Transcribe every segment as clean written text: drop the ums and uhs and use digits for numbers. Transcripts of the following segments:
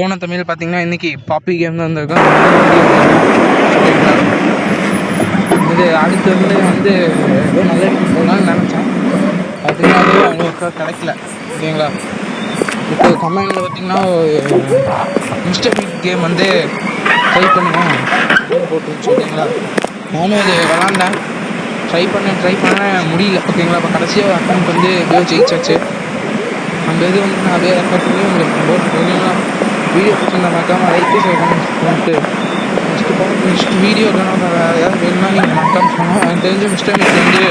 போன தமிழ் பார்த்தீங்கன்னா இன்றைக்கி பாப்பி கேம் தான் வந்திருக்கோம். இது அடுத்து வந்து ஏதோ நல்ல கேம் போடலான்னு நினச்சேன். பார்த்தீங்கன்னா அதுவும் அவ்வளோக்கா கிடைக்கல. ஓகேங்களா, இப்போ கமெண்டில் பார்த்தீங்கன்னா மிஸ்டர் மீட் கேம் வந்து ட்ரை பண்ணுவோம் போட்டுருந்துச்சு. ஓகேங்களா, நானும் இது விளாண்டேன், ட்ரை பண்ண முடியல. ஓகேங்களா, இப்போ கடைசியாக அக்கௌண்ட் வந்து எப்படியோ ஜெயிச்சாச்சு. அந்த இது வந்து நான் அப்படியே ரெக்கார்ட் பண்ணி உங்களுக்கு போட்டு. ஓகேங்களா, வீடியோ பிடிச்சிருந்தா மறக்காமல் லைக் கமெண்ட்ஸ் பண்ணிட்டு நெக்ஸ்ட் வீடியோ வேறு யாராவது வேணும்னா நீங்கள் மறக்காமல் சொன்னோம். எனக்கு தெரிஞ்ச மிஸ்டர் மீட் வந்து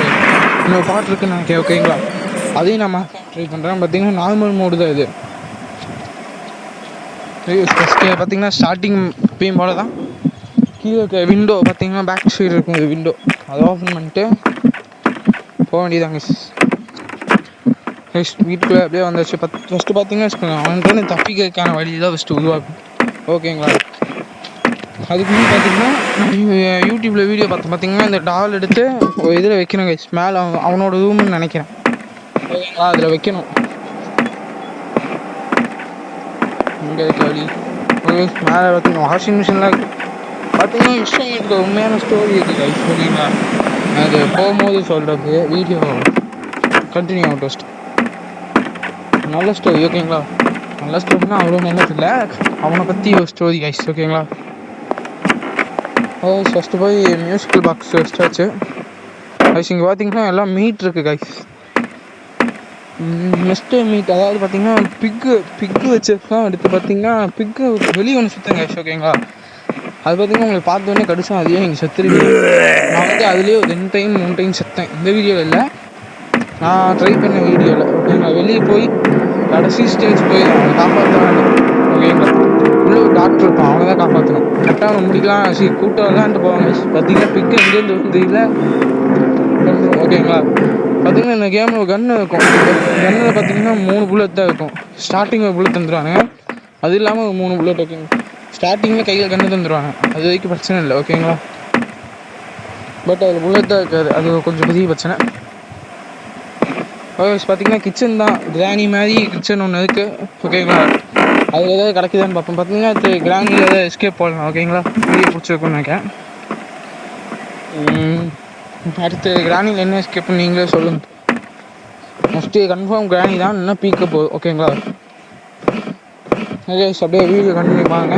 இன்னொரு பாட்டு இருக்குன்னு நினைக்கிறேன். ஓகேங்களா, அதையும் நான் ட்ரை பண்ணுறேன். பார்த்தீங்கன்னா நார்மல் மோடு தான் இது. ஃபஸ்ட்டு பார்த்தீங்கன்னா ஸ்டார்டிங் எப்பயும் போல தான். கீழே இருக்க விண்டோ பார்த்தீங்கன்னா பேக் சைடு இருக்கும். இது விண்டோ அதை ஓப்பன் பண்ணிட்டு போக வேண்டியதாங்க. வீட்டுக்குள்ளே அப்படியே வந்துச்சு. ஃபஸ்ட்டு பார்த்தீங்கன்னா அவன்கிட்ட தப்பிக்கிறதுக்கான வழி தான் ஃபஸ்ட்டு உருவாக்கும். ஓகேங்களா, அதுக்கு முன்னாடி பார்த்தீங்கன்னா யூடியூப்பில் வீடியோ பார்த்தீங்கன்னா இந்த டால் எடுத்து ஒரு இதில் வைக்கணுங்க. மேலே அவனோட ரூம்னு நினைக்கிறேன். ஓகேங்களா, அதில் வைக்கணும். இங்கே இருக்க வழி மேலே பார்த்தீங்கன்னா வாஷிங் மிஷின்லாம் பார்த்தீங்கன்னா விஷயம் எனக்கு உண்மையான ஸ்டோரி இருக்குது கைஸ். ஓகேங்களா, அது போகும்போது சொல்கிறது வீடியோ கண்டினியூ ஆகட்டும். ஃபஸ்ட்டு நல்ல ஸ்டோரி. ஓகேங்களா, நல்ல ஸ்டோரினா அவ்வளோ நல்லது இல்லை, அவனை பற்றி ஒரு ஸ்டோரி கைஸ். ஓகேங்களா, ஃபஸ்ட்டு போய் மியூசிக்கல் பாக்ஸ் வச்சாச்சு கைஸ். இங்கே பார்த்தீங்கன்னா எல்லாம் மீட் இருக்குது கைஸ். மிஸ்டர் மீட் அதாவது பார்த்தீங்கன்னா பிக்கு வச்சுருக்கோம். அடுத்து பார்த்தீங்கன்னா பிக்கு வெளியே ஒன்று சுற்றுங்க கைஸ். ஓகேங்களா, அது பார்த்தீங்கன்னா உங்களுக்கு பார்த்தோன்னே கடிச்சோம், அதையே நீங்கள் செத்துருவீங்க. நான் வந்து அதுலேயே ஒரு 2 டைம் செத்தேன். இந்த வீடியோவில் இல்லை, நான் ட்ரை பண்ண வீடியோவில். ஓகேங்களா, வெளியே போய் கடைசி ஸ்டேஜ் போய் அவனை காப்பாற்றான். ஓகேங்களா, உள்ளே ஒரு டாக்டர் இருப்பான், அவனை தான் காப்பாற்றணும். கரெக்டாக அவனை முடிக்கலாம் கூட்டம் விளாண்டுட்டு போவாங்க. பார்த்தீங்கன்னா பிக்கு எங்கேருந்து தெரியல. ஓகேங்களா, பார்த்தீங்கன்னா இந்த கேமில் கன்று இருக்கும். கன்னில் பார்த்தீங்கன்னா 3 புல்லட் தான் இருக்கும். ஸ்டார்டிங்கில் புல்லட் தந்துடுவாங்க, அது இல்லாமல் 3 புல்லட். ஓகேங்க, ஸ்டார்டிங்கில் கையில் கன்று தந்துடுவாங்க, அது வரைக்கும் பிரச்சனை இல்லை. ஓகேங்களா, பட் அதில் புல்லட் தான் இருக்காது, அது கொஞ்சம் பெரிய பிரச்சனை. பார்த்தீங்கன்னா கிச்சன் தான், கிராணி மாதிரி கிச்சன் ஒன்று இருக்குது. ஓகேங்களா, அது ஏதாவது கிடைக்குதான்னு பார்ப்போம். பார்த்தீங்கன்னா அது கிராணியில் ஏதாவது எஸ்கேப் போடலாம். ஓகேங்களா, வீடியோ பிடிச்சிருக்குன்னு நினைக்கிறேன். அடுத்து கிராணியில் என்ன எஸ்கேப்னு நீங்களே சொல்லுங்கள். ஃபஸ்ட்டு கன்ஃபார்ம் கிராணி தான், இன்னும் பீக்க போகுது. ஓகேங்களா, அப்படியே வீடியோ கண்டினியூ பாருங்க.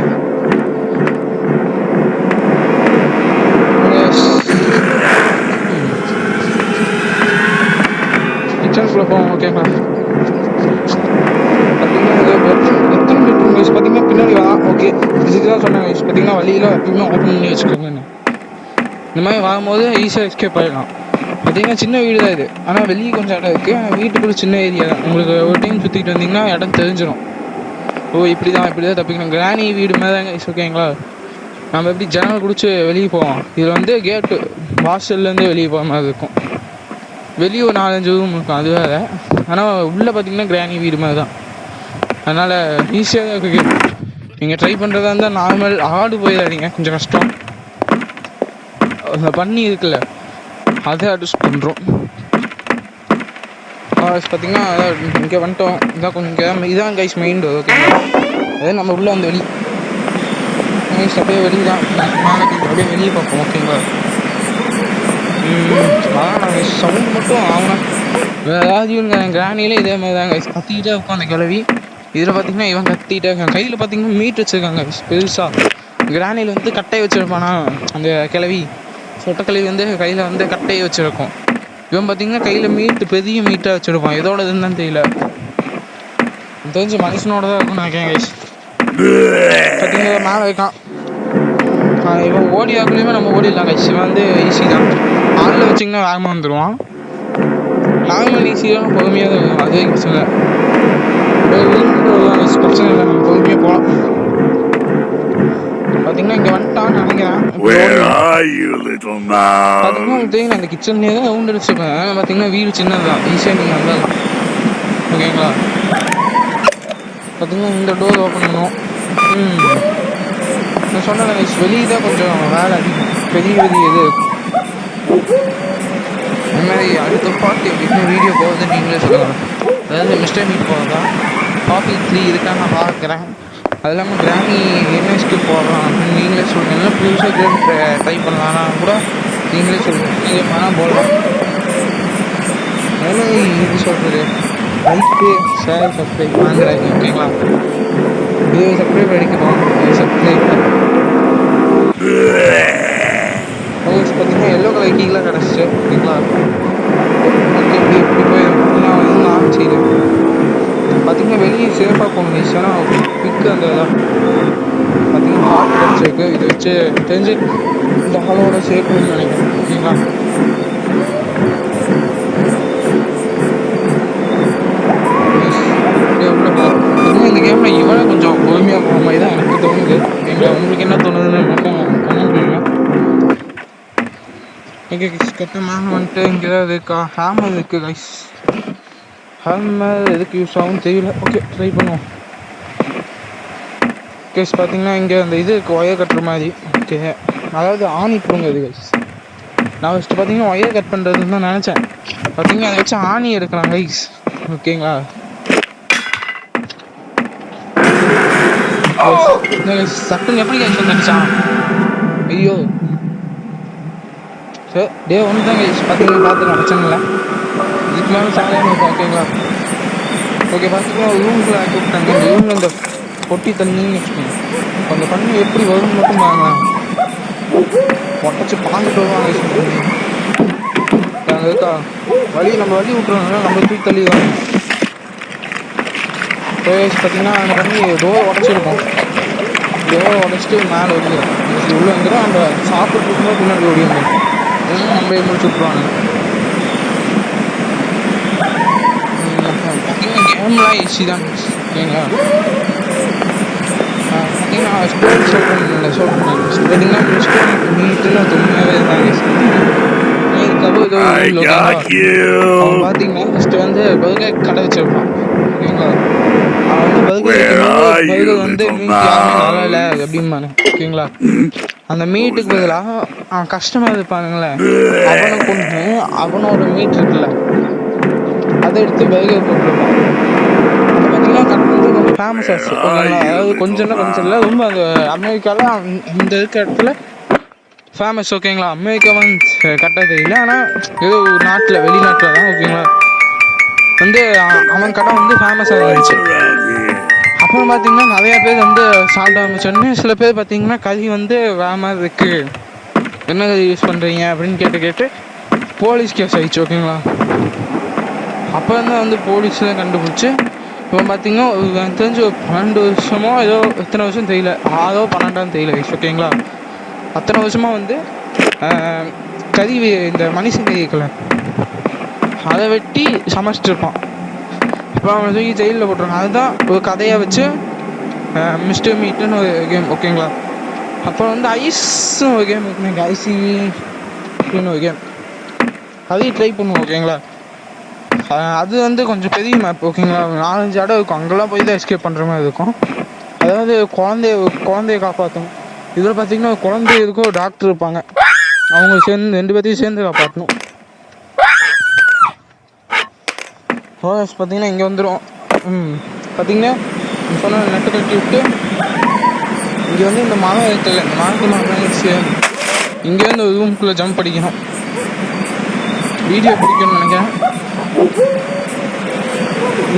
கிச்சனுக்குள்ளே போவோம். ஓகேங்களா, பார்த்தீங்கன்னா எத்தனை பெட்ரூம் கைஸ் பார்த்தீங்கன்னா பின்னாடி வா. ஓகே, இதுக்கு தான் சொன்னாங்க கைஸ். பார்த்தீங்கன்னா வழியில் எப்பயுமே ஓப்பன் பண்ணி வச்சுக்கோங்க. இந்த மாதிரி வரும்போது ஈஸியாக எஸ்கேப் ஆகிடலாம். பார்த்தீங்கன்னா சின்ன வீடு தான் இது, ஆனால் வெளியே கொஞ்சம் இடம் இருக்குது, ஆனால் வீட்டுக்குள்ளே சின்ன ஏரியா தான். உங்களுக்கு ஒரு டைம் சுற்றிக்கிட்டு வந்தீங்கன்னா இடம் தெரிஞ்சிடும். இப்படி தான் தப்பிக்கணும். கிராணி வீடு மாதிரி தாங்க கைஸ். ஓகேங்களா, நம்ம எப்படி ஜன்னல் குடிச்சு வெளியே போவோம், இதில் வந்து கேட்டு வாசல்லேருந்து வெளியே போகிற மாதிரி இருக்கும். வெளியே ஒரு 4-5 ரூம் இருக்கும், அது வேறு. ஆனால் உள்ளே பார்த்தீங்கன்னா கிராணி வீடு மாதிரி தான், அதனால் ஈஸியாக தான் இருக்குது. நீங்கள் ட்ரை பண்ணுறதா இருந்தால் நார்மல் ஆடு போயிடாதீங்க, கொஞ்சம் கஷ்டம். அந்த பண்ணி இருக்குல்ல, அதை அட்ஜஸ்ட் பண்ணுறோம். பார்த்தீங்கன்னா அதான் இங்கே வந்துட்டோம். இதான் கொஞ்சம் இதான் கைஸ் மெயின் டோர். ஓகேங்களா, அதே நம்ம உள்ளே வந்து வெளியே அப்படியே வெளியே தான் கொஞ்சம் அப்படியே வெளியே பார்ப்போம். ஓகேங்களா, நாங்கள் சவுண்ட் மட்டும் ஆகணும். வேறு ஏதாவது இவங்க கிராணியிலே இதே மாதிரி தாங்க கத்திக்கிட்டே இருக்கும் அந்த கிளவி. இதில் பார்த்தீங்கன்னா இவன் கத்திக்கிட்டே இருக்கான். கையில் பார்த்தீங்கன்னா மீட் வச்சுருக்காங்க பெருசாக. கிராணியில் வந்து கட்டையை வச்சுருப்பானா அந்த கிளவி, சொட்டக்கிளவி வந்து கையில் வந்து கட்டையை வச்சுருக்கோம். இவன் பார்த்தீங்கன்னா கையில் பெரிய மீட்டாக வச்சுருப்பான். எதோட இதுன்னு தெரியல, தெரிஞ்சு மனுஷனோட தான் இருக்கும்னு நினைக்கிறேன் கைஸ். பார்த்தீங்கன்னா மேலே இருக்கான். இவன் ஓடியாக்குள்ளேயுமே நம்ம ஓடிடலாம் கைஸ். இவன் வந்து ஈஸி தான், ஆளில் வச்சிங்கன்னா வேகமாக வந்துடுவான். நார்மல் ஈஸியாக பொறுமையாக தான் இருக்கும், அது வரைக்கும் பிரச்சனை இல்லை. பிரச்சனை இல்லை, நம்ம பொறுமையாக போகலாம். பார்த்தீங்கன்னா இங்கே வந்துட்டான்னு நினைக்கிறேன். பார்த்தீங்கன்னா அந்த கிச்சன்லேயே தான் ரவுண்ட் அடிச்சுப்பேன். பார்த்தீங்கன்னா வீடு சின்னது தான், ஈஸியாக நீங்கள் வந்தாலும். ஓகேங்களா, பார்த்தீங்கன்னா இந்த டோர் ஓப்பன் பண்ணுவோம். நான் சொன்னேன் வெளியே தான் கொஞ்சம் வேலை அதிகம், பெரிய இது இருக்கும். இந்த மாதிரி அடுத்த பார்ட் எப்படின்னு வீடியோ போகுதுன்னு நீங்களே சொல்லுங்கள். அதாவது மிஸ்டர் மீட் போகிறதா பாப்பி 3 இருக்கான்னு நான் பார்க்குறேன். அது இல்லாமல் கிராமி என்ன ஸ்கிப் போடுறான் அப்படின்னு நீங்களே சொல்லுங்கள். புதுசாக கேம் ட்ரை பண்ணலான்னா கூட நீங்களே சொல்லுங்கள். நீங்கள் வேணால் போடலாம். அதனால் இது சொல்கிறது லைக்கு ஷேர் சப்ஸ்கிரைப் வாங்குறாங்க ஓகேங்களா. இது சப்ஸ்கிரைப் அடிக்கணும். சப்ஸ்கிரைப் பார்த்தீங்கன்னா எல்லோ கலர் கீழே கிடச்சிச்சு ஓகேங்களா. ஓகே இப்படி போய் நான் வந்து ஆச்சு பார்த்தீங்கன்னா வெளியே சேஃபாக போகணும். ஏன்னா பிக்கு அந்த இதான் பார்த்தீங்கன்னா ஹார்ட் கிடச்சிருக்கு. இதை வச்சு தெரிஞ்சு இந்த ஹாலோட சேர்க்கணும்னு நினைக்கிறேன் ஓகேங்களா. இந்த கேமில் இவனை கொஞ்சம் பொறுமையாக போகிற மாதிரி தான் எனக்கு தோணுது. உங்களுக்கு என்ன தோணுதுன்னு மட்டும் கமெண்ட் பண்ணுங்க. ஓகே கரெக்டாக மேம் வந்துட்டு இங்கே தான் இருக்கா. ஹேமர் இருக்குது கைஸ். ஹேமர் எதுக்கு யூஸ் ஆகும் தெரியல. ஓகே ட்ரை பண்ணுவோம். கேஸ் பார்த்தீங்கன்னா இங்கே அந்த இது இருக்குது ஒயர் கட்டுற மாதிரி. ஓகே அதாவது ஆணி போடுங்க இது கைஸ். நான் ஃபஸ்ட்டு பார்த்தீங்கன்னா ஒயர் கட் பண்ணுறதுன்னு தான் நினச்சேன். பார்த்தீங்கன்னா அதை வச்சு ஆணி எடுக்கலாம் கைஸ் ஓகேங்களா. சட்டுன்னு எப்படி கைஸ் வந்துடுச்சான். ஐயோ சரி டே ஒன்று தான் கைஸ் பார்த்தீங்கன்னா பார்த்துக்கலாம் பிரச்சனை இல்லை. இதுக்கு மேலே சாலையாக இருக்கும் ஓகேங்களா. ஓகே பார்த்தீங்கன்னா ரூம்குள்ளே ஆக்கி விட்டாங்க. இந்த ரூமில் இந்த பொட்டி தண்ணின்னு வச்சுக்கோங்க. அந்த தண்ணி எப்படி வரும்னு மட்டும் வாங்க உடச்சி பாஞ்சிட்டு வருவாங்க. அங்கே இருக்கா வழி நம்ம வழி விட்டுருவாங்க. நம்ம தூக்கி தள்ளி வாங்க. பார்த்தீங்கன்னா அந்த தண்ணி டோர் உடச்சிருக்கோம். டோர் உடச்சிட்டு மேலே வந்து உள்ளே வந்துடும். நம்ம சாப்பிட்டு இருக்கும்போது பின்னாடி ஓடி வந்துடும். நம்மளே முடிச்சு விட்ருவாங்க. பார்த்தீங்கன்னா கேம்லாம் ஈஸி தான் ஓகேங்களா. பார்த்தீங்கன்னா ஸ்டோரி சொல்கிறேன் பார்த்தீங்கன்னா ஸ்டோரி நீட்டுன்னு உண்மையாகவே இருந்தாங்க. அவன் பார்த்தீங்கன்னா ஃபஸ்ட்டு வந்து பர்கர் கடை வச்சிருப்பான் ஓகேங்களா. அவன் வந்து பர்கர் வந்து மீட் யாருமே நல்லா இல்லை அப்படிம்பானு ஓகேங்களா. அந்த மீட்டுக்கு பதிலாக அவன் கஸ்டமர் இருப்பானுங்களே அவனை கொண்டு அவனோட மீட் இருக்குல்ல அதை எடுத்து பர்கர் போட்டுருப்பான். அது பார்த்தீங்கன்னா கட் வந்து கொஞ்சம் ஃபேமஸ் ஆச்சு ஓகேங்களா. அதாவது கொஞ்சம்னா கொஞ்சம் இல்லை ரொம்ப அந்த அமெரிக்காவில் இந்த இருக்க இடத்துல ஃபேமஸ் ஓகேங்களா. அமெரிக்கா வந்து கரெக்டாக தெரியல. ஆனால் ஏதோ ஒரு நாட்டில் வெளிநாட்டில் தான் ஓகேங்களா வந்து அவன் கடை வந்து ஃபேமஸாக இருந்துச்சு. அப்புறம் பார்த்தீங்கன்னா நிறையா பேர் வந்து சாப்பிட ஆரம்பிச்சோடனே சில பேர் பார்த்தீங்கன்னா கறி வந்து வேறு மாதிரி இருக்குது என்ன கறி யூஸ் பண்ணுறீங்க அப்படின்னு கேட்டு போலீஸ் கேஸ் ஆகிடுச்சு ஓகேங்களா. அப்போ வந்து போலீஸ்லாம் கண்டுபிடிச்சி இப்போ பார்த்தீங்கன்னா எனக்கு தெரிஞ்சு ஒரு 12 வருஷமோ ஏதோ எத்தனை வருஷம் தெரியல 6 or 12 தெரியல ஓகேங்களா. அத்தனை வருஷமாக வந்து கறி இந்த மனுஷன் கறி இருக்குல்ல அதை வெட்டி சமைச்சிட்ருப்பான். இப்போ அவனை தூக்கி ஜெயிலில் போட்டுருவாங்க. அதுதான் ஒரு கதையாக வச்சு மிஸ்டர் மீட்டுன்னு ஒரு கேம் ஓகேங்களா. அப்புறம் வந்து ஐஸ்ன்னு ஒரு கேம் இருக்குங்க. ஐசின்னு ஒரு கேம் அதையும் ட்ரை பண்ணுவோம் ஓகேங்களா. அது வந்து கொஞ்சம் பெரிய மேப் ஓகேங்களா. 4-5 இடம் இருக்கும். அங்கெல்லாம் போய் தான் எஸ்கேப் பண்ணுற மாதிரி இருக்கும். அதாவது குழந்தைய காப்பாற்றணும். இதில் பார்த்தீங்கன்னா குழந்தை இருக்கும் ஒரு டாக்டர் இருப்பாங்க. அவங்க சேர்ந்து 2 பேர்த்தையும் சேர்ந்து காப்பாற்றணும். ஹோஸ் பார்த்தீங்கன்னா இங்கே வந்துடும். பார்த்தீங்கன்னா சொன்ன நெட்டை கட்டி விட்டு இங்கே வந்து இந்த மரம் இருக்குல்ல இந்த மரத்து இங்கேருந்து ஒரு ரூம்குள்ளே ஜம்ப் அடிக்கணும். வீடியோ பிடிக்கணும்னு நினைக்கிறேன்.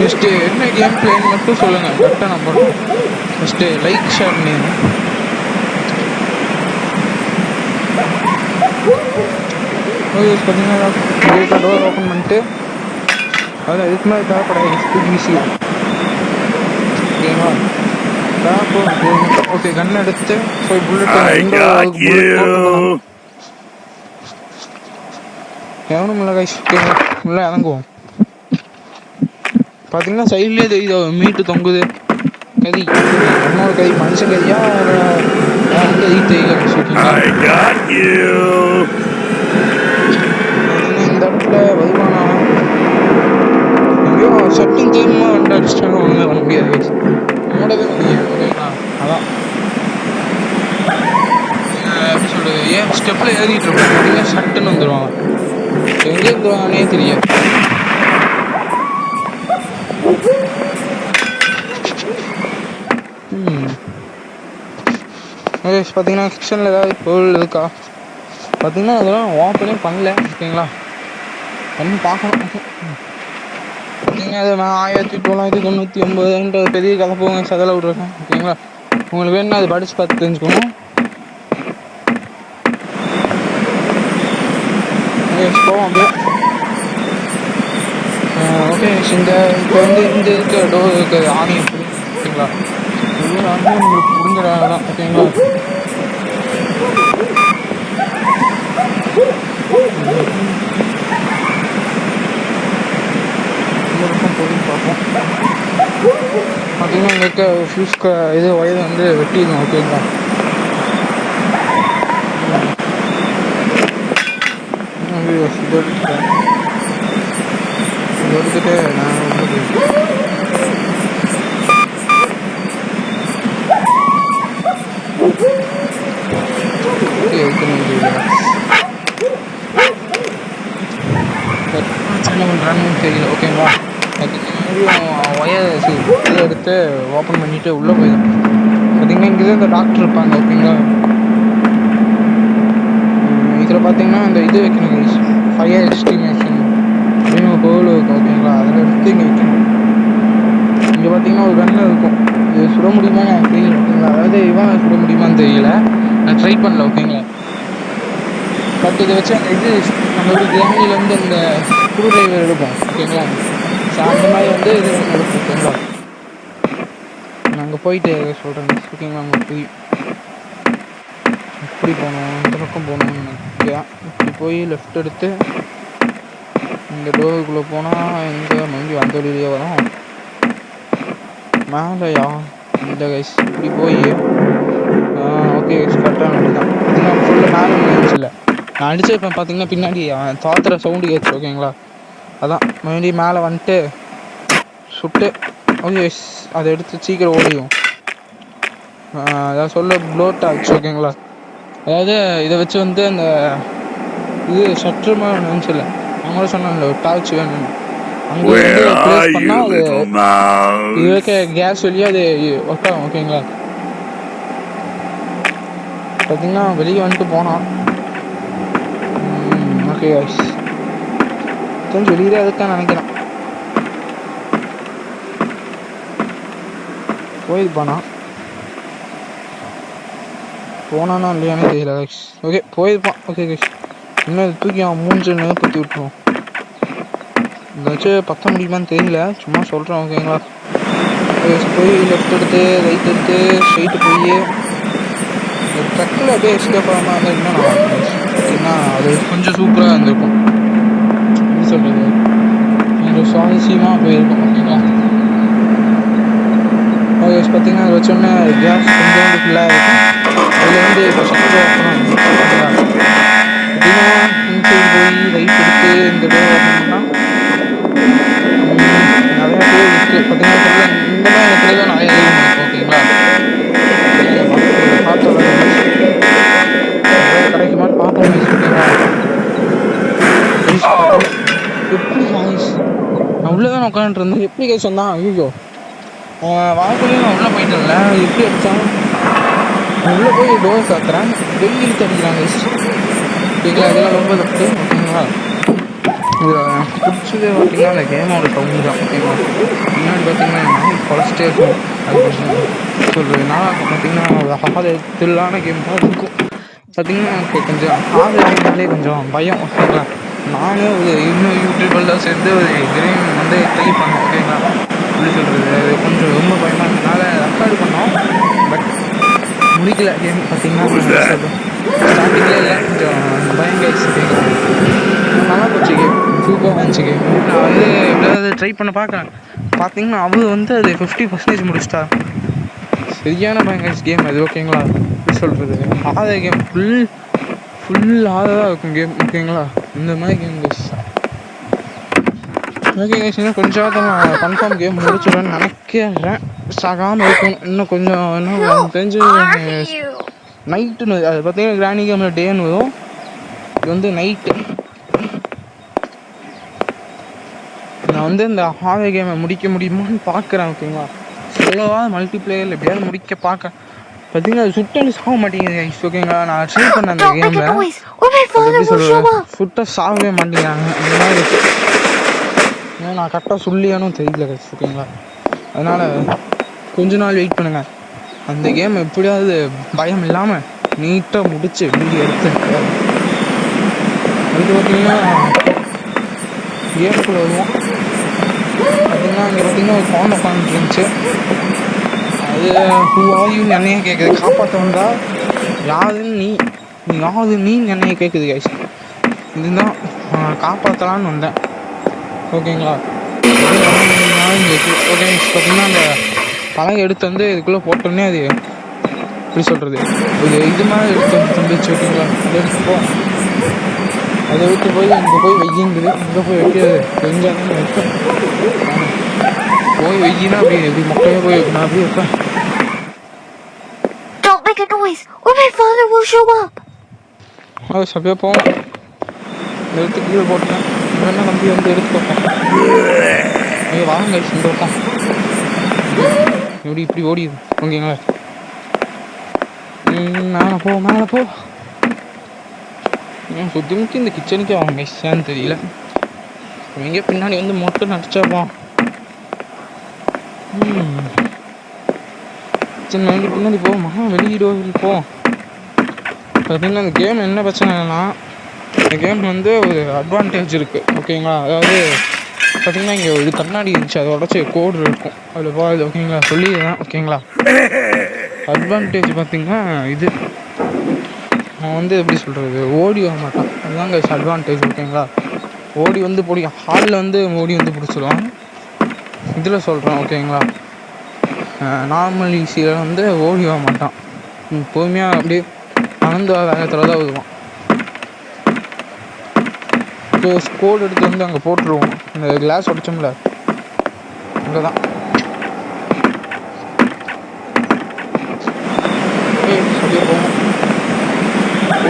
நெக்ஸ்ட்டு என்ன கேம் பிளேன்னு மட்டும் சொல்லுங்கள் கரெக்டாக நான் போடுறேன். ஃபஸ்ட்டு லைக் ஷேர் பண்ணிடுங்க. பார்த்தீங்கன்னா டோர் ஓப்பன் பண்ணிட்டு அதில் இதுக்கு மேலே தேவைப்படாது ஈஸியாக ஓகேவா. ஓகே கன் எடுத்து போய் புல்லட் எவனும் இல்லை கைஸ் ஓகேங்களா. உள்ளே இறங்குவோம். பார்த்தீங்கன்னா சைட்லேயே தெரியுது மீட்டு தொங்குது கறி. என்னோட கறி மனுஷன் கறியா கறி தெரியல ஓகேங்களா. இந்த இடத்துல வருமானா எங்கேயோ சட்டும் தீர்மா வந்து அடிச்சிட்டாங்க. ஒன்றுமே பண்ண முடியாது கைஸ். ஓடவே முடியாது ஓகேங்களா. அதான் எப்படி சொல்கிறது ஏன் ஸ்டெப்பில் ஏறிட்டு இருப்போம் பார்த்தீங்கன்னா சட்டுன்னு வந்துடுவாங்க. எங்கே இருந்துவாங்கன்னே தெரியாது. பார்த்தீங்கன்னா கிச்சனில் ஏதாவது பொருள் இருக்கா பார்த்தீங்கன்னா அதெல்லாம் ஓப்பனே பண்ணல ஓகேங்களா. பண்ணி பார்க்கணும். பார்த்தீங்கன்னா அது நான் 1999 பெரிய கதை போங்க சதலை விட்ருக்கேன் ஓகேங்களா. உங்களுக்கு வேணும்னா அது படித்து பார்த்து தெரிஞ்சுக்கணும். போவோம் அப்படியே. ஓகே இந்த இப்போ வந்து இந்த இருக்க டோர் இருக்க ஆணி ஓகேங்களா. ஒவ்வொரு ஆணியும் நம்மளுக்கு புரிஞ்சிடாங்க தான் ஓகேங்களா. போய் பார்ப்போம். பார்த்தீங்கன்னா இங்கே இருக்க ஃபியூஸ்க்கு இது ஒயர் வந்து வெட்டிடணும் ஓகேங்களா. இது எடுத்துட்டு நான் ஓகே என்ன பண்ணுறான்னு தெரியல ஓகேங்களா. ஒயர் இதை எடுத்து ஓப்பன் பண்ணிவிட்டு உள்ளே போயிடும். பார்த்தீங்கன்னா இங்கே தான் இந்த டாக்டர் இருப்பாங்க ஓகேங்களா. இதில் பார்த்தீங்கன்னா இந்த இது வைக்கணும் ஃபயர் எஸ்டிமேஷன் அப்படின்னு ஒரு கோல் இருக்கும் ஓகேங்களா. அதில் எடுத்து இங்கே வைக்கணும். இங்கே பார்த்தீங்கன்னா ஒரு கன்று இருக்கும். இது சுட முடியுமான்னு எனக்கு தெரியல ஓகேங்களா. அதாவது இவன் சுட முடியுமான்னு தெரியல, நான் ட்ரை பண்ணல ஓகேங்களா. பட் இதை வச்சு அந்த இது நம்ம ஒரு கிராமிலேருந்து அந்த ஸ்க்ரூ டிரைவர் எடுப்போம் ஓகேங்களா. ஸோ அந்த மாதிரி வந்து இது எடுப்போம் ஓகேங்களா. நான் அங்கே போயிட்டு சொல்கிறேன் ஓகேங்களா. அங்கே போய் இப்படி போகணும், இந்த பக்கம் போகணும்னு நினைக்கிறேன். இப்படி போய் லெஃப்ட் எடுத்து இந்த டோருக்குள்ளே போனால் எங்கே மறுபடியும் அந்த வழியிலே வரும் மேலேயா இந்த கைஸ். இப்படி போய் ஓகே கரெக்டான வழி தான். பார்த்தீங்கன்னா ஃபுல்லாக மேலே இருந்துச்சுல்ல, நான் அடிச்சிருப்பேன் பார்த்தீங்கன்னா பின்னாடி அவன் தாத்துற சவுண்டு கேட்ச்சு ஓகேங்களா. அதான் மறுபடியும் மேலே வந்துட்டு சுட்டு ஓகே அதை எடுத்து சீக்கிரம் ஓடிடும். அதாவது சொல்ல ப்ளோட் ஆச்சு ஓகேங்களா. அதாவது இதை வச்சு வந்து அந்த இது ஷட்ருமா ஒன்று இல்லை அவங்களும் சொன்னாங்க ஒரு டார்ச் வேணும்னு. அங்கே வந்து ப்ளேஸ் பண்ணால் அது இது வைக்க கேஸ் வெளியே அது ஒர்க் ஆகும் ஓகேங்களா. பார்த்தீங்கன்னா வெளியே வந்துட்டு போனான். ஓகே கைஸ் கொஞ்சம் வெளியே அதுக்காக நினைக்கிறேன் போயிருப்பானா போனானா இல்லையானே தெரியல கைஸ். ஓகே போயிருப்பான். ஓகே கைஸ் இன்னும் தூக்கி அவன் மூஞ்சு பற்றி விட்டுருவோம். ஏதாச்சும் பற்ற முடியுமான்னு தெரியல, சும்மா சொல்கிறேன் ஓகேங்களா. போய் லெஃப்ட் எடுத்து ரைட் எடுத்து ஸ்ட்ரைட்டு போய் ஒரு ட்ரக்கில் அப்படியே எஸ்கேப் ஆகாமல் இருந்தால் இன்னும் நல்லா இருக்கும். ஏன்னா அது கொஞ்சம் சூப்பராக இருந்திருக்கும். எப்படி சொல்கிறது, கொஞ்சம் சுவாரஸ்யமாக போயிருக்கும் ஓகேங்களா. ஓகே பார்த்தீங்கன்னா அதை வச்சோன்னே கேஸ் கொஞ்சம் ஃபுல்லாக இருக்கும். அதில் வந்து இப்போ சக்தி ஓப்பன் ஓகேங்களா. பார்த்தீங்கன்னா இன்சைடு போய் ரைட் எடுத்து இந்த டோர் ஓப்பன் பண்ணால் நிறையா பேர் இருக்குது. பார்த்தீங்கன்னா இந்த மாதிரி இடத்துல தான் நிறைய இருக்கும் ஓகேங்களா. பார்த்து கிடைக்குமான்னு பார்ப்போம் ஓகேங்களா. எப்படி கைஸ் நான் உள்ளே தான் உட்காந்துட்டு இருந்தேன். எப்படி கைஸ் வந்தான் ஐயோ வாக்குள்ளேயும் நான் உள்ளே போயிட்டு இல்லை எப்படி அடித்தான். உள்ளே போய் டோர் சாத்துறேன் வெளியில் தடிக்கிறாங்க கைஸ் ஓகேங்களா. இதெல்லாம் ரொம்ப தப்பு ஓகேங்களா. இதில் பிடிச்சதே பார்த்தீங்கன்னா அந்த கேமோட சவுண்டு தான் ஓகேங்களா. முன்னாடி பார்த்தீங்கன்னா நாய் குறைச்சிட்டே இருக்கும். அது சொல்கிறது நான் பார்த்தீங்கன்னா ஒரு ஹாரத்தில்லான கேம் தான் இருக்கும். பார்த்தீங்கன்னா எனக்கு கொஞ்சம் ஹாரர்னாலே கொஞ்சம் பயம் ஓகேங்களா. நானும் ஒரு இன்னும் யூடியூபெல்லாம் சேர்ந்து ஒரு கேம் வந்து ட்ரை பண்ணேன் ஓகேங்களா. எப்படி சொல்கிறது, அது கொஞ்சம் ரொம்ப பயமாக இருந்ததுனால ரெக்கார்டு பண்ணோம். பட் முடிக்கல கேம் பார்த்தீங்கன்னா ஸ்டார்டிங்கில் இல்லை கொஞ்சம் பயங்கரிச்சு நல்லா போச்சு கேம், சூப்பராக இருந்துச்சு கேம். நான் வந்து எப்படியாவது ட்ரை பண்ண பார்க்குறேன். பார்த்தீங்கன்னா அவர் வந்து அது 50% முடிச்சிட்டா. சரியான பயங்கரிச்சு கேம் அது ஓகேங்களா. எப்படி சொல்கிறது, ஆத கேம் ஃபுல் ஆததாக இருக்கும் கேம் ஓகேங்களா. இந்த மாதிரி கேம் கைஸ். ஓகே கைஸ் இன்னும் கொஞ்சம் தான் கன்ஃபார்ம் கேம் முடிச்சிடுவேன்னு நினைக்கிறேன். சாகாமல் இருக்கும் இன்னும் கொஞ்சம். இன்னும் தெரிஞ்சு நைட்டுன்னு அது பார்த்தீங்கன்னா கிராணி கேமில் டேன்னு வரும், இது வந்து நைட்டு. நான் வந்து இந்த ஹாவே கேமை முடிக்க முடியுமான்னு பார்க்குறேன் ஓகேங்களா. சொல்லவா மல்டிப்ளேயரில் எப்படியாவது முடிக்க பார்க்க பார்த்தீங்கன்னா அது சுட்டாலும் சாக மாட்டேங்குது கைஸ். ஓகேங்களா, நான் ட்ரை பண்ணேன் அந்த Don't make a கேமில். noise or my father எப்படி will show சொல்கிறது, up. சுட்ட சாகவே மாட்டேங்கிறாங்க அந்த மாதிரி இருக்கு. ஏன்னா நான் கரெக்டாக சொல்லியானும் தெரியல கைஸ். ஓகேங்களா, அதனால் கொஞ்ச நாள் வெயிட் பண்ணுங்கள். அந்த கேம் எப்படியாவது பயம் இல்லாமல் நீட்டாக முடிச்சு வீடியோ எடுத்து அதுக்கு பார்த்தீங்கன்னா கேமுக்குள்ளே வருவோம். பார்த்தீங்கன்னா இங்கே பார்த்தீங்கன்னா ஒரு ஃபோன் உட்காந்துட்டு இருந்துச்சு. அது ஹூவாயும் என்னையே கேட்குது. காப்பாற்ற வந்தா யாருன்னு நீ யாரு நீன்னு என்னையே கேட்குது கைஸ். இதுதான் காப்பாற்றலான்னு வந்தேன். ஓகேங்களா, ஓகே பார்த்தீங்கன்னா அந்த பழம் எடுத்து வந்து இதுக்குள்ளே போட்டோன்னே அது எப்படி சொல்கிறது, இது மாதிரி எடுத்து வந்து தம்பிச்சு. ஓகேங்களா, அதை எடுத்துப்போ, அதை விட்டு போய் அங்கே போய் வெய்யுங்குது. அங்கே போய் வைக்கிறது வெஞ்சாதான் வைப்பேன். போய் வெய்யினா அப்படி எப்படி மொட்டையாக போய் நான் அப்படியே வைப்பேன். Don't make a noise or my father will show up. அப்படியே போவோம். எடுத்து கீழே போட்டேன். என்ன தம்பி வந்து எடுத்து வைப்போம். ஐயோ வாங்க இந்த வைப்போம். எப்படி இப்படி ஓடிது. ஓகேங்களா, மேலே போ மேலே போ. சுற்றி முற்றி இந்த கிச்சனுக்கே வாங்க ஏன்னு தெரியல. எங்கே பின்னாடி வந்து மொட்டை நடிச்சாப்போம். கிச்சன் வாங்கி பின்னாடி போவோமா, வெளியிடுவோம் போ. பார்த்தீங்கன்னா இந்த கேம் என்ன பிரச்சனைனா, இந்த கேம் வந்து ஒரு அட்வான்டேஜ் இருக்குது. ஓகேங்களா, அதாவது பார்த்தீங்கன்னா இங்கே இது கண்ணாடி இருந்துச்சு, அதை உடச்சி கோடு இருக்கும் அதில் போகுது. ஓகேங்களா, சொல்லிடுறேன். ஓகேங்களா, அட்வான்டேஜ் பார்த்தீங்கன்னா இது அவன் வந்து எப்படி சொல்கிறது, ஓடி வர மாட்டான். அதுதான் கைஸ் அட்வான்டேஜ். ஓகேங்களா, ஓடி வந்து ஹாலில் வந்து ஓடி வந்து பிடிச்சிடுவான். இதில் சொல்கிறேன். ஓகேங்களா, நார்மல் ஈஸியில் வந்து ஓடி வர மாட்டான். பொறுமையாக அப்படியே அனந்த வேகத்தில் தான் வருவான். ஸோ ஸ்கோடு எடுத்து வந்து அங்கே போட்டுருவோம். இந்த கிளாஸ் உடைச்சோம்ல அங்கே தான் அப்படியே போவோம்.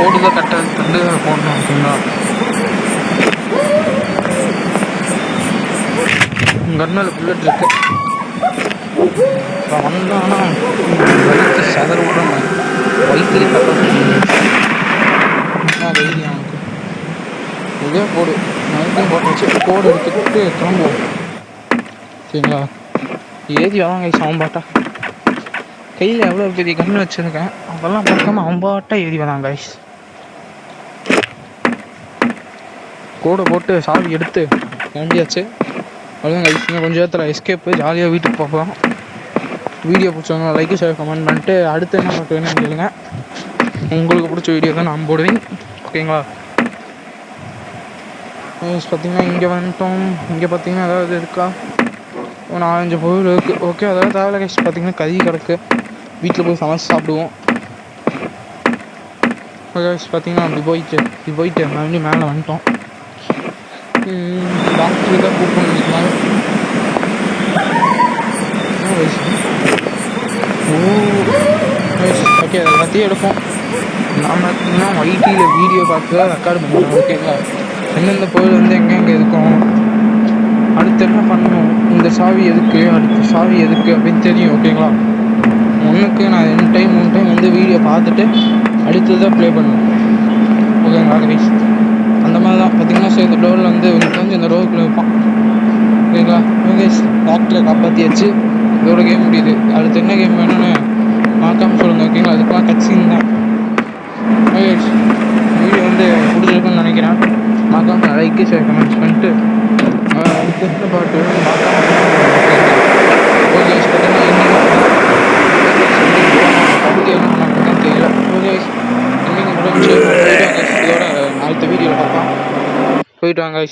ஓடு தான் கட்ட தண்டு போடணும். ஓகேங்களா, கண்ணில் புல்லட் இருக்கு. வந்தானா வயிற்று சதற விடணும். வயிற்றுலேயே கட்ட வெயிலி அவனுக்கு இதே போடு நைட்டும் போட்டு வச்சு கோடு எடுத்துக்கிட்டு கிளம்புவோம். சரிங்களா, ஏறி வாங்க அவன்பாட்டா. கையில் எவ்வளோ பெரிய கன்று வச்சுருக்கேன், அதெல்லாம் பார்க்காம அவன்பாட்டா ஏறி வராங்க கைஸ். கோடை போட்டு சாவி எடுத்து கிளம்பியாச்சு. அவ்வளோதான் கைஸ். இன்னும் கொஞ்சம் நேரத்தில் எஸ்கேப்பு, ஜாலியாக வீட்டுக்கு போகலாம். வீடியோ பிடிச்சவங்க லைக் ஷேர் கமெண்ட் பண்ணிட்டு அடுத்து என்ன பார்க்க வேணும்னு கேளுங்க. உங்களுக்கு பிடிச்ச வீடியோ தான் நான் போடுவேன். ஓகேங்களா, பார்த்தீங்கன்னா இங்கே வந்துட்டோம். இங்கே பார்த்தீங்கன்னா ஏதாவது இருக்கா, ஒரு 4-5 பொருள் இருக்குது. ஓகே, அதெல்லாம் தேவையில்ல கைஸ். பார்த்தீங்கன்னா கறி கிடக்கு, வீட்டில் போய் சமைச்சு சாப்பிடுவோம். ஓகே பார்த்தீங்கன்னா அப்படி போயிட்டு மறுபடியும் மேலே வந்துட்டோம். டாக்டர் தான் கூப்பிட்டு நிற்கிறாங்க. ஓகே, அதை எல்லாத்தையும் எடுப்போம். நான் பார்த்தீங்கன்னா ஐடியில் வீடியோ பார்த்து தான் ரெக்கார்டு பண்ணுறேன். ஓகேங்களா, எந்தெந்த பொருள் வந்து எங்கெங்கே இருக்கும், அடுத்து என்ன பண்ணணும், இந்த சாவி எதுக்கு, அடுத்த சாவி எதுக்கு அப்படின்னு தெரியும். ஓகேங்களா, ஒன்றுக்கு நான் 2 டைம் 3 டைம் வந்து வீடியோ பார்த்துட்டு அடுத்து தான் ப்ளே பண்ணுவேன். ஓகேங்களா கைஸ், அந்த மாதிரி தான் பார்த்தீங்கன்னா. சரி, இந்த டோரில் வந்து கொஞ்சம் இந்த டோருக்குள்ளே வைப்பான். ஓகேங்களா, கைஸ் டாக்டரை காப்பாற்றியாச்சு. இதோட கேம் முடியுது. அடுத்து என்ன கேம் வேணும்னு மறக்காமல் சொல்லுங்கள். ஓகேங்களா, அதுக்கெலாம் கட்சின்னு தான். ஓகே, வீடியோ வந்து பிடிச்சிருக்குன்னு நினைக்கிறேன். மறக்காமல் லைக் ஷேர் கமெண்ட்ஸ் பண்ணிட்டு அடுத்த பாட்டு மறக்காமல். ஓகே, பார்த்தீங்கன்னா தான் தெரியல. ஓகே, இன்னைக்கு முடிஞ்சு போயிட்டு வாங்க. இதோட அடுத்த வீடியோவில் பார்க்கலாம். போயிட்டு வாங்க.